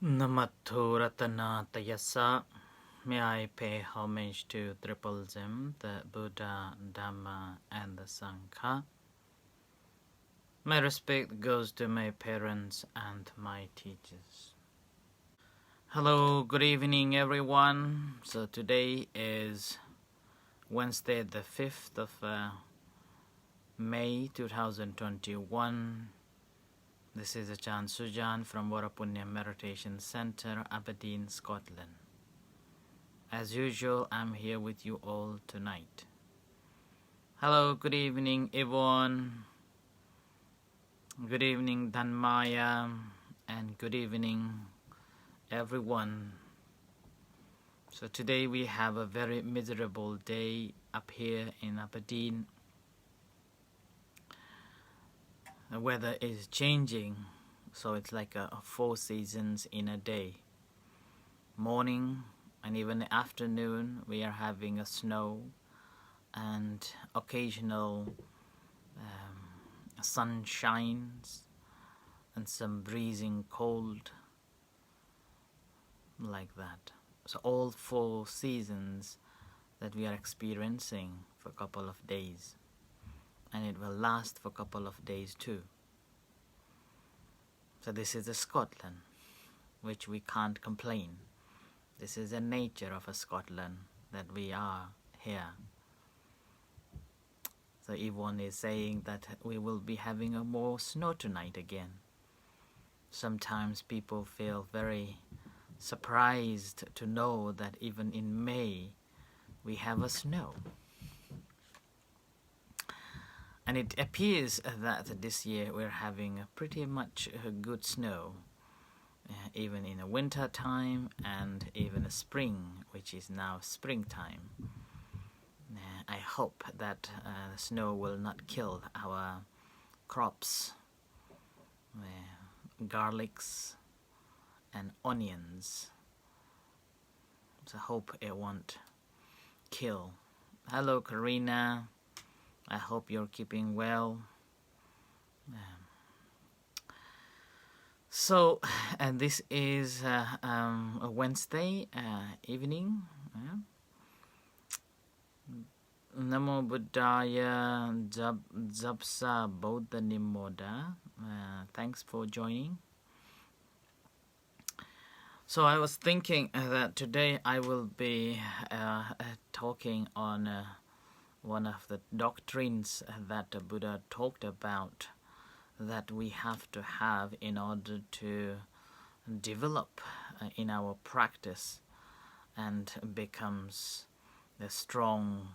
Namatho Ratanatayasa. May I pay homage to Triple Zim, the Buddha, Dhamma, and the Sangha. My respect goes to my parents and my teachers. Hello, good evening, everyone. So today is Wednesday, the 5th of May 2021. This is Achan Sujan from Varapunya Meditation Center, Aberdeen, Scotland. As usual, I'm here with you all tonight. Hello, good evening, Yvonne. Good evening, Dhanmaya. And good evening, everyone. So today we have a very miserable day up here in Aberdeen. The weather is changing, so it's like 4 seasons in a day. Morning and even the afternoon we are having a snow and occasional sun shines and some breezing cold like that. So all 4 seasons that we are experiencing for a couple of days, and it will last for a couple of days too. So this is the Scotland, which we can't complain. This is the nature of a Scotland that we are here. So Yvonne is saying that we will be having a more snow tonight again. Sometimes people feel very surprised to know that even in May we have a snow. And it appears that this year we're having a pretty much a good snow, even in the winter time and even a spring, which is now springtime. I hope that the snow will not kill our crops, garlics and onions. So I hope it won't kill. Hello, Karina. I hope you're keeping well. And this is a Wednesday evening. Namo Buddhaya Japsa Bodha Nimoda. Thanks for joining. So I was thinking that today I will be talking on one of the doctrines that the Buddha talked about that we have to have in order to develop in our practice and becomes strong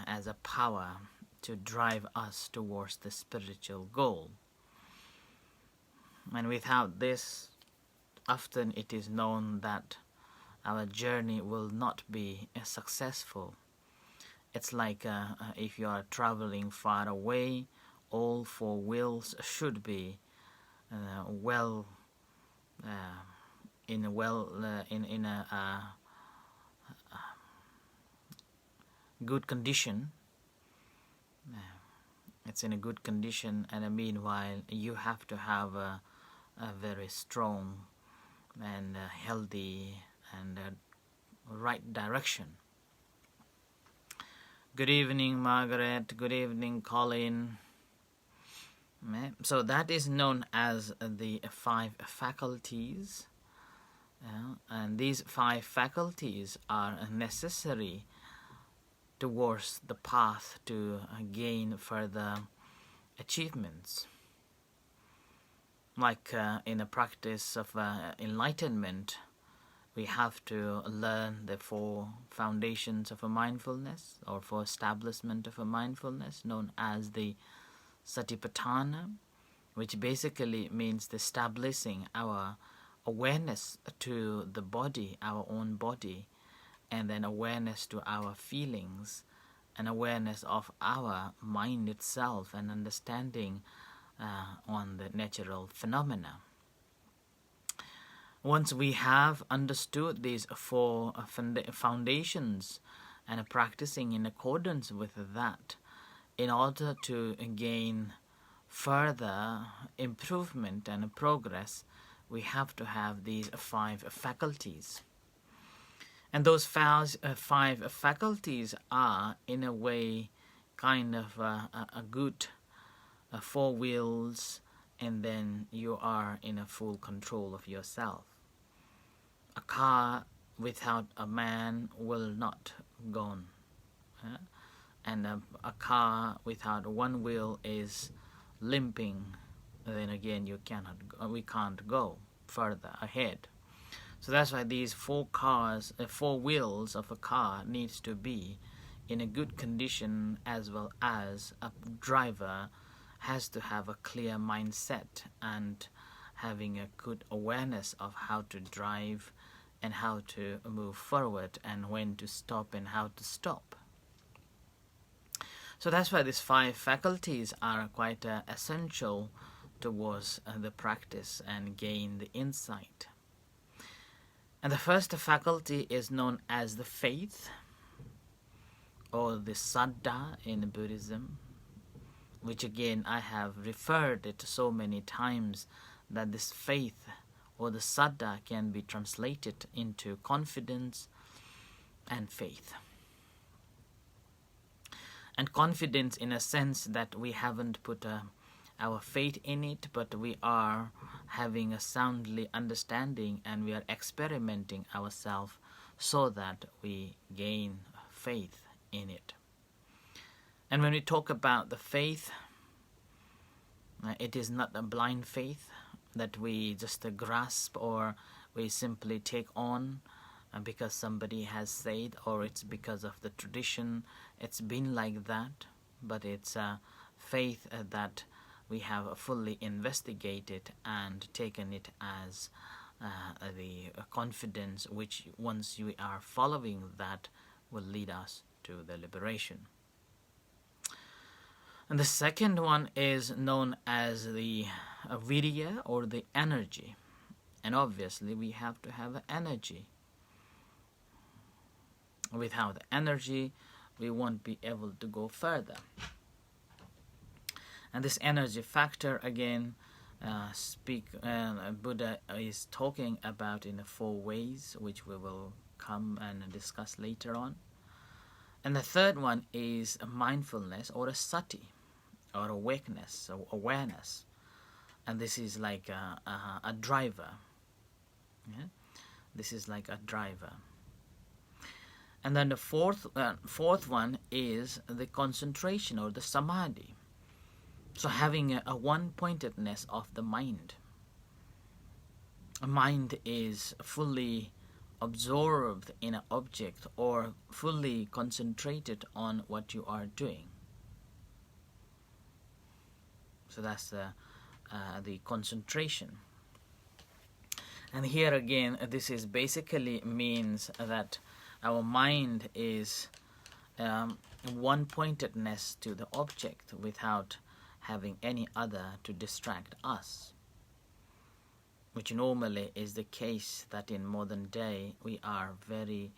as a power to drive us towards the spiritual goal. And without this, often it is known that our journey will not be successful. It's like if you are traveling far away, all 4 wheels should be in a good condition. It's in a good condition, and meanwhile you have to have a very strong and healthy and right direction. Good evening, Margaret. Good evening, Colin. So that is known as the 5 faculties. And these 5 faculties are necessary towards the path to gain further achievements. Like in a practice of enlightenment, we have to learn the 4 foundations of a mindfulness, or for establishment of a mindfulness, known as the Satipatthana, which basically means the establishing our awareness to the body, our own body, and then awareness to our feelings, and awareness of our mind itself, and understanding on the natural phenomena. Once we have understood these 4 foundations and are practicing in accordance with that, in order to gain further improvement and progress, we have to have these 5 faculties. And those 5 faculties are, in a way, kind of a good 4 wheels, and then you are in a full control of yourself. A car without a man will not go on. And a car without one wheel is limping. Then again, we can't go further ahead. So that's why these 4 wheels of a car needs to be in a good condition, as well as a driver has to have a clear mindset and having a good awareness of how to drive and how to move forward and when to stop and how to stop. So that's why these 5 faculties are quite essential towards the practice and gain the insight. And the first faculty is known as the faith, or the saddha in Buddhism, which again I have referred it so many times that this faith or the saddha can be translated into confidence and faith. And confidence in a sense that we haven't put our faith in it, but we are having a soundly understanding and we are experimenting ourselves so that we gain faith in it. And when we talk about the faith, it is not a blind faith that we just grasp or we simply take on because somebody has said, or it's because of the tradition. It's been like that, but it's a faith that we have fully investigated and taken it as the confidence which, once we are following that, will lead us to the liberation. And the second one is known as the virya, or the energy. And obviously we have to have energy. Without the energy, we won't be able to go further. And this energy factor, again, Buddha is talking about in 4 ways, which we will come and discuss later on. And the third one is a mindfulness, or a sati, or awakeness, or awareness. And this is like a driver. Yeah? This is like a driver. And then the fourth one is the concentration, or the samadhi. So having a one-pointedness of the mind. A mind is fully absorbed in an object or fully concentrated on what you are doing. So that's the concentration. And here again, this is basically means that our mind is one-pointedness to the object without having any other to distract us, which normally is the case that in modern day we are very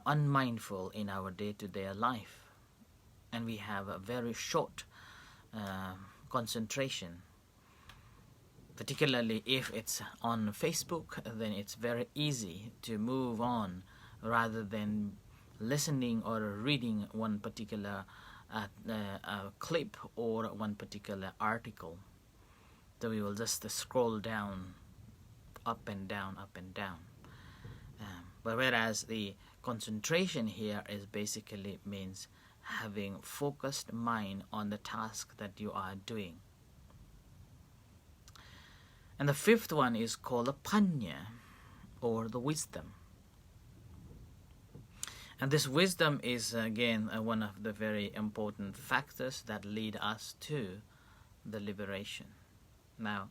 unmindful in our day-to-day life, and we have a very short concentration. Particularly if it's on Facebook, then it's very easy to move on rather than listening or reading one particular clip or one particular article. So we will just scroll down, up and down, up and down. But whereas the concentration here is basically means having focused mind on the task that you are doing. And the fifth one is called a panya, or the wisdom. And this wisdom is again one of the very important factors that lead us to the liberation. Now,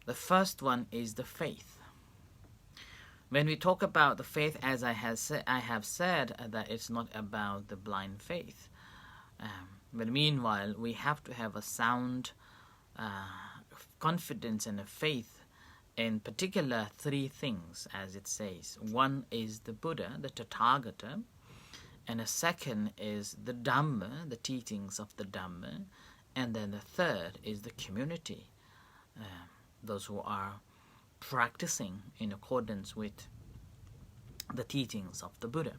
the first one is the faith. When we talk about the faith, as I have said that it's not about the blind faith. But meanwhile, we have to have a sound confidence and a faith in particular 3 things, as it says. One is the Buddha, the Tathagata, and a second is the Dhamma, the teachings of the Dhamma, and then the third is the community, those who are practicing in accordance with the teachings of the Buddha.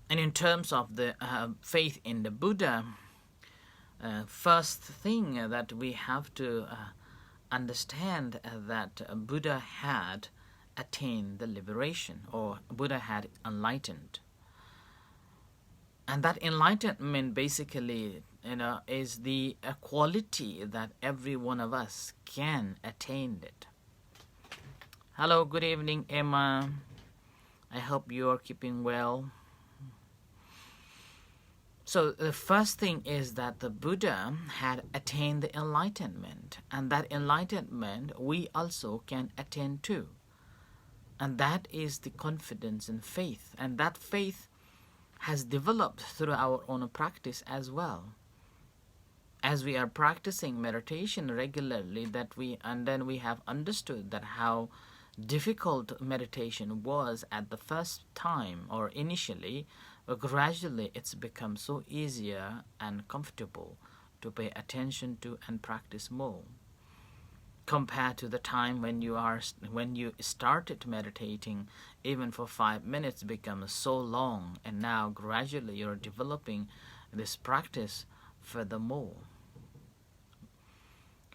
And in terms of the faith in the Buddha, first thing that we have to understand that Buddha had attained the liberation, or Buddha had enlightened. And that enlightenment basically, is the quality that every one of us can attain it. Hello, good evening, Emma. I hope you are keeping well. So the first thing is that the Buddha had attained the enlightenment, and that enlightenment we also can attain too. And that is the confidence and faith, and that faith has developed through our own practice as well. As we are practicing meditation regularly, then we have understood that how difficult meditation was at the first time or initially, but gradually it's become so easier and comfortable to pay attention to and practice more, compared to the time when you started meditating. Even for 5 minutes becomes so long, and now gradually you're developing this practice furthermore,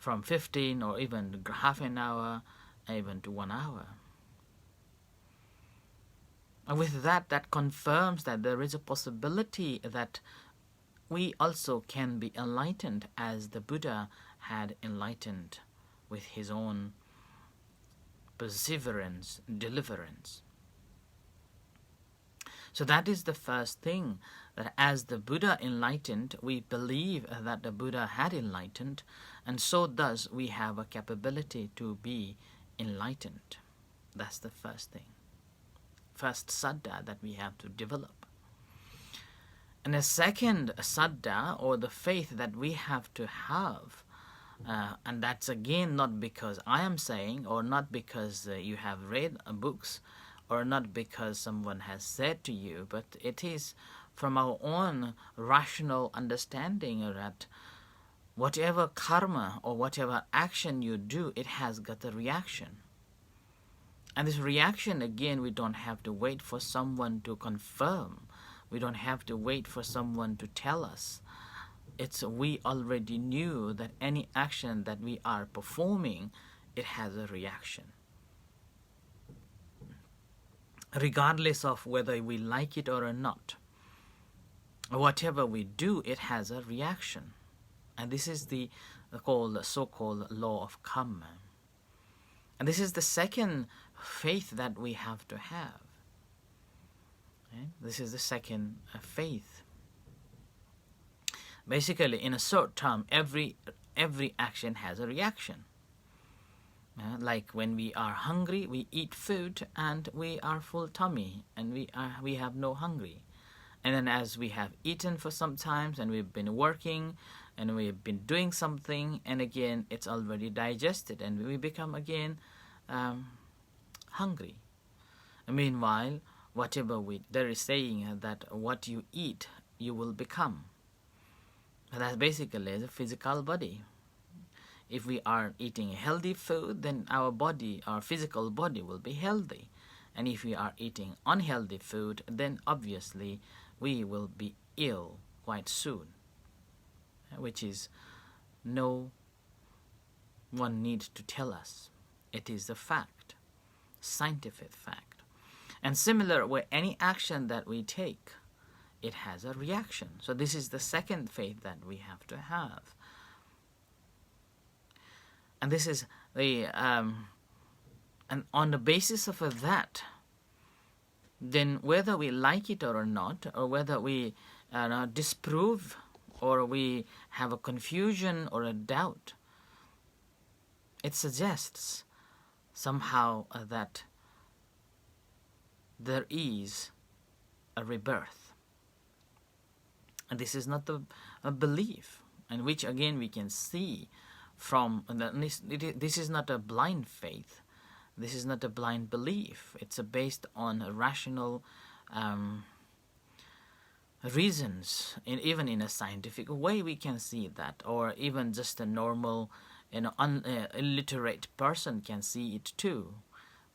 from 15 or even half an hour, even to 1 hour. And with that confirms that there is a possibility that we also can be enlightened as the Buddha had enlightened with his own perseverance, deliverance. So that is the first thing, that as the Buddha enlightened, we believe that the Buddha had enlightened, and so thus we have a capability to be enlightened. That's the first thing. First saddha that we have to develop. And the second saddha, or the faith that we have to have, and that's again not because I am saying, or not because you have read books, or not because someone has said to you, but it is from our own rational understanding that whatever karma or whatever action you do, it has got a reaction. And this reaction, again, we don't have to wait for someone to confirm. We don't have to wait for someone to tell us. We already knew that any action that we are performing, it has a reaction. Regardless of whether we like it or not, whatever we do, it has a reaction. And this is the so-called law of karma. And this is the second faith that we have to have. Okay? This is the second faith. Basically, in a short term, every action has a reaction. Like when we are hungry, we eat food and we are full tummy, and we have no hungry. And then as we have eaten for some time, and we've been working and we've been doing something, and again it's already digested, and we become again hungry. Meanwhile, there is saying that what you eat, you will become. That's basically the physical body. If we are eating healthy food, then our physical body will be healthy. And if we are eating unhealthy food, then obviously we will be ill quite soon. Which is no one needs to tell us. It is a fact, scientific fact. And similar with any action that we take, it has a reaction. So this is the second faith that we have to have. And this is and on the basis of that, then whether we like it or not, or whether we disprove, or we have a confusion or a doubt, it suggests somehow that there is a rebirth. And this is not a belief, and which again we can see from this is not a blind faith. This is not a blind belief. It's based on rational reasons. Even in a scientific way we can see that, or even just a normal illiterate person can see it too,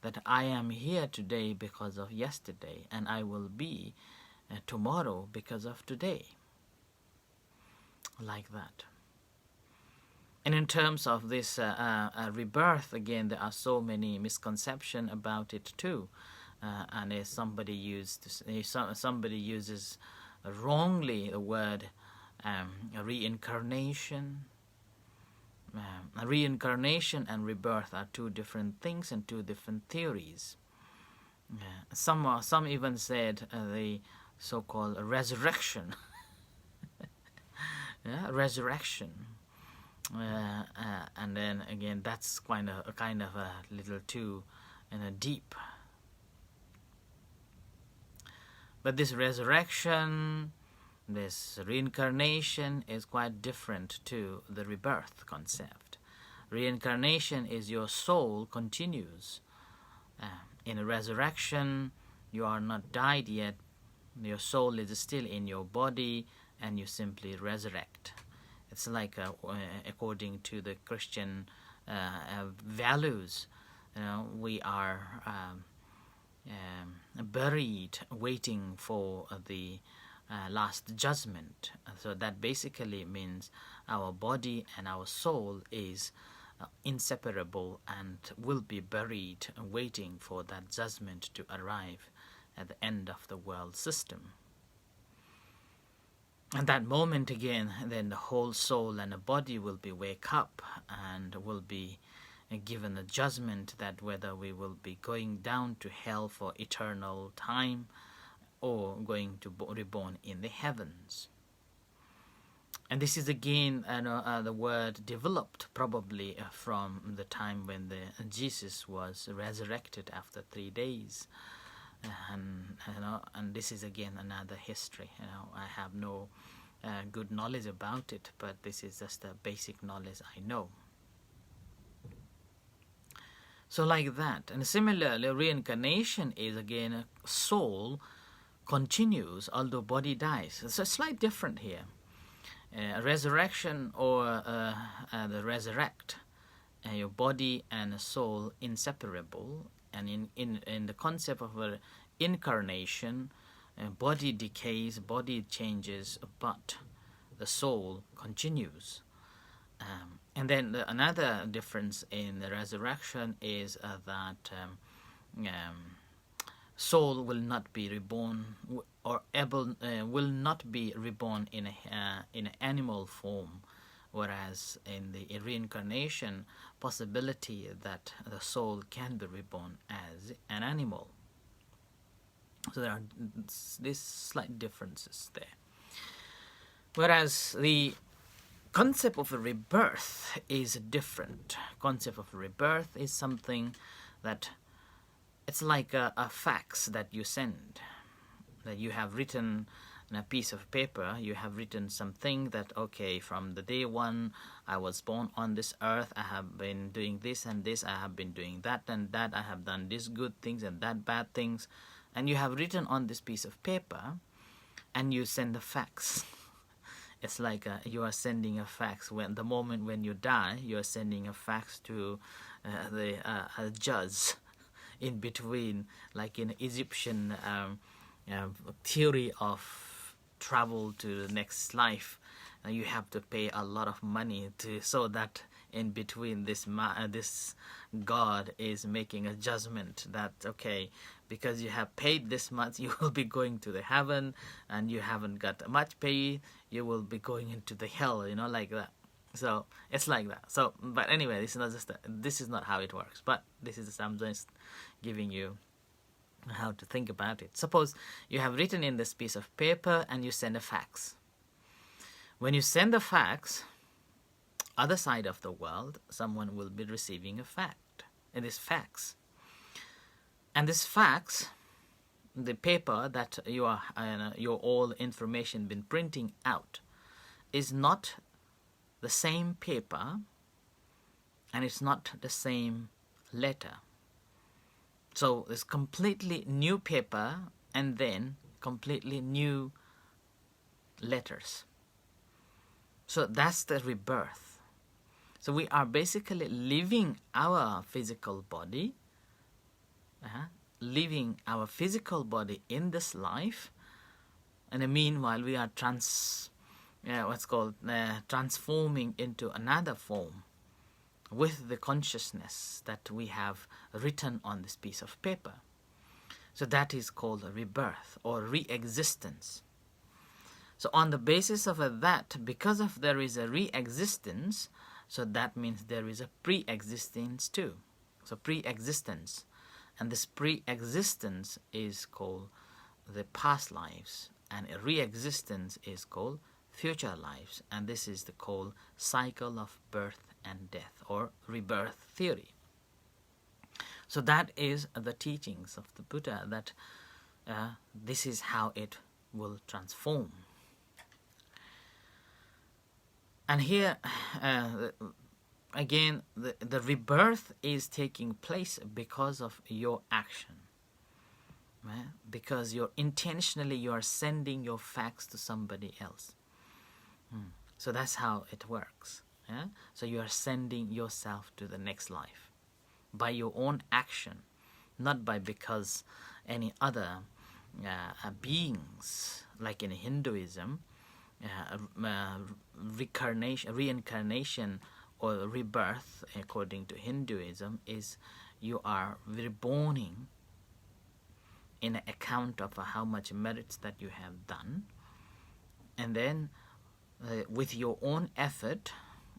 that I am here today because of yesterday, and I will be tomorrow because of today. Like that. And in terms of this rebirth, again, there are so many misconceptions about it too. And if somebody uses wrongly the word reincarnation. Reincarnation and rebirth are two different things and two different theories. Some even said the so-called resurrection. Resurrection. And then again, that's kind of a little too deep. But this resurrection, this reincarnation is quite different to the rebirth concept. Reincarnation is your soul continues. In a resurrection, you are not died yet. Your soul is still in your body, and you simply resurrect. It's like according to the Christian values, we are buried, waiting for the last judgment. So that basically means our body and our soul is inseparable and will be buried, waiting for that judgment to arrive at the end of the world system. And that moment again, then the whole soul and the body will be wake up and will be given a judgment that whether we will be going down to hell for eternal time or going to be reborn in the heavens. And this is again the word developed probably from the time when Jesus was resurrected after 3 days. And this is again another history. I have no good knowledge about it, but this is just the basic knowledge I know. So like that. And similarly, reincarnation is again a soul continues although body dies. It's a slight different here. Resurrection or the resurrect, your body and soul inseparable. And in the concept of incarnation, body decays, body changes, but the soul continues. And then another difference in the resurrection is that soul will not be reborn or will not be reborn in an animal form, whereas in the reincarnation possibility that the soul can be reborn as an animal. So there are these slight differences there. Whereas the concept of a rebirth is different. Concept of rebirth is something that it's like a fax that you send, that you have written on a piece of paper. You have written something that, okay, from the day one I was born on this earth, I have been doing this and this, I have been doing that and that, I have done these good things and that bad things, and you have written on this piece of paper, and you send a fax. It's like you are sending a fax. When the moment when you die, you are sending a fax to the judge in between, like in Egyptian theory of travel to the next life. You have to pay a lot of money so that in between this God is making a judgment that, okay, because you have paid this much, you will be going to the heaven, and you haven't got much pay, you will be going into the hell, like that. So it's like that. So, but anyway, this is not how it works. But I'm just giving you how to think about it. Suppose you have written in this piece of paper and you send a fax. When you send the fax, other side of the world, someone will be receiving this fax. And this fax, the paper that your all information been printing out, is not the same paper, and it's not the same letter. So it's completely new paper and then completely new letters. So that's the rebirth. So we are basically living our physical body, living our physical body in this life, and meanwhile we are transforming into another form with the consciousness that we have written on this piece of paper. So that is called a rebirth or re-existence. So on the basis of that, because of there is a re-existence, so that means there is a pre-existence too. So pre-existence. And this pre-existence is called the past lives, and a re-existence is called future lives. And this is the called cycle of birth and death, or rebirth theory. So that is the teachings of the Buddha, that this is how it will transform. And here, again, the rebirth is taking place because of your action. Right? Because you're intentionally, you are sending your facts to somebody else. So that's how it works. Yeah? So you are sending yourself to the next life by your own action, not by because any other beings, like in Hinduism, reincarnation or rebirth, according to Hinduism, is you are reborning in an account of how much merits that you have done, and then with your own effort,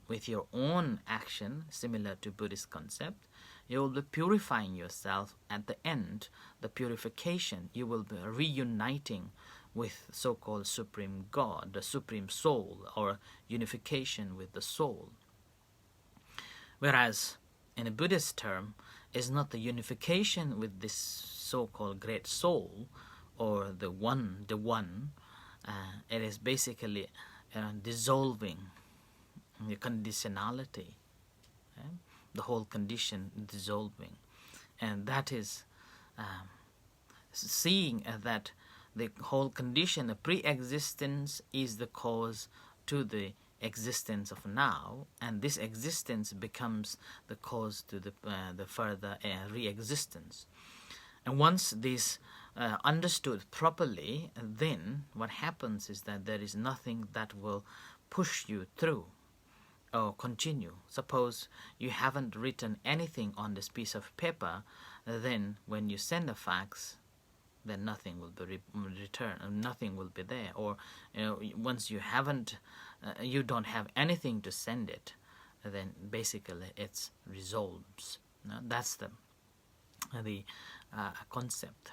with your own action, similar to Buddhist concept, you will be purifying yourself. At the end, the purification, you will be reuniting with so-called Supreme God, the Supreme Soul, or unification with the soul. Whereas, in a Buddhist term, is not the unification with this so-called great soul, or the one, it is basically dissolving the conditionality, the whole condition dissolving. And that is seeing that the whole condition, the pre-existence, is the cause to the existence of now, and this existence becomes the cause to the further re-existence. And once this understood properly, then what happens is that there is nothing that will push you through or continue. Suppose you haven't written anything on this piece of paper, then when you send a fax, then nothing will be returned, nothing will be there. Or once you haven't, you don't have anything to send it, then basically it resolves. That's the concept,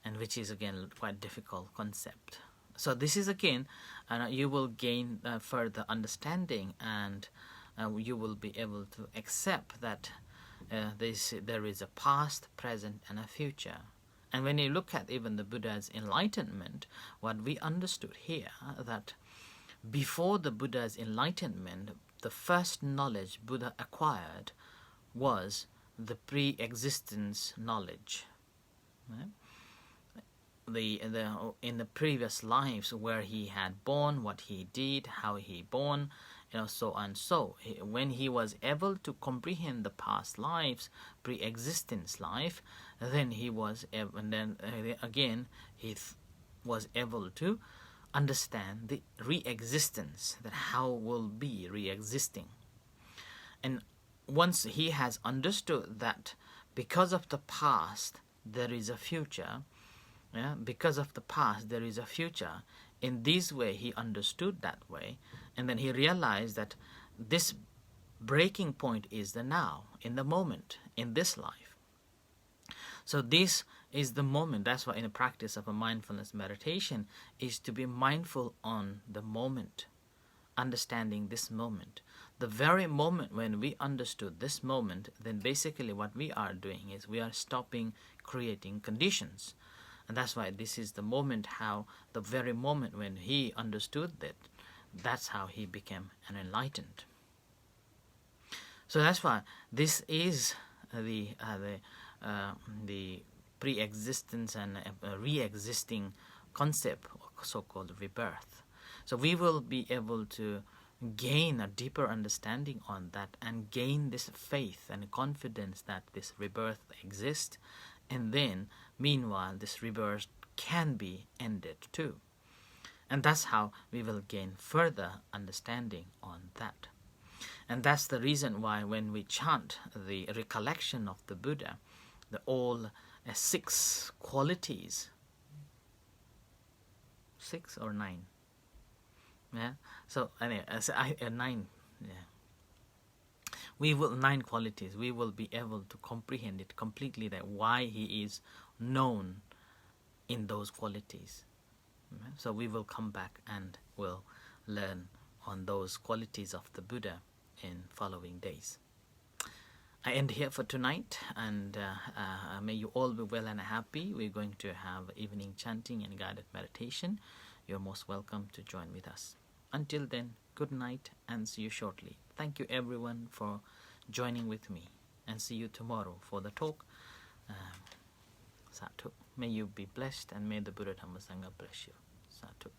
and which is again quite difficult concept. So this is again, you will gain further understanding, and you will be able to accept that there is a past, present, and a future. And when you look at even the Buddha's enlightenment, what we understood here, that before the Buddha's enlightenment, the first knowledge Buddha acquired was the pre-existence knowledge. Right? In the previous lives, where he had born, what he did, how he born, so and so. When he was able to comprehend the past lives, pre-existence life, then he was was able to understand the re-existence, that how will be re-existing. And once he has understood that because of the past there is a future, because of the past there is a future, in this way he understood that way, and then he realized that this breaking point is the now, in the moment, in this life. So this is the moment. That's why in the practice of a mindfulness meditation is to be mindful on the moment, understanding this moment. The very moment when we understood this moment, then basically what we are doing is we are stopping creating conditions. And that's why this is the moment, how the very moment when he understood that, that's how he became an enlightened. So that's why this is the pre-existence and re-existing concept, so-called rebirth. So we will be able to gain a deeper understanding on that and gain this faith and confidence that this rebirth exists, and then meanwhile this rebirth can be ended too. And that's how we will gain further understanding on that. And that's the reason why when we chant the recollection of the Buddha, the all 6 qualities, 6 or 9, yeah. So anyway, 9, yeah. We will 9 qualities. We will be able to comprehend it completely. That why he is known in those qualities. So we will come back and will learn on those qualities of the Buddha in following days. I end here for tonight, and may you all be well and happy. We're going to have evening chanting and guided meditation. You're most welcome to join with us. Until then, good night and see you shortly. Thank you everyone for joining with me, and see you tomorrow for the talk. Sadhu. May you be blessed, and may the Buddha Dhamma Sangha bless you. Sadhu.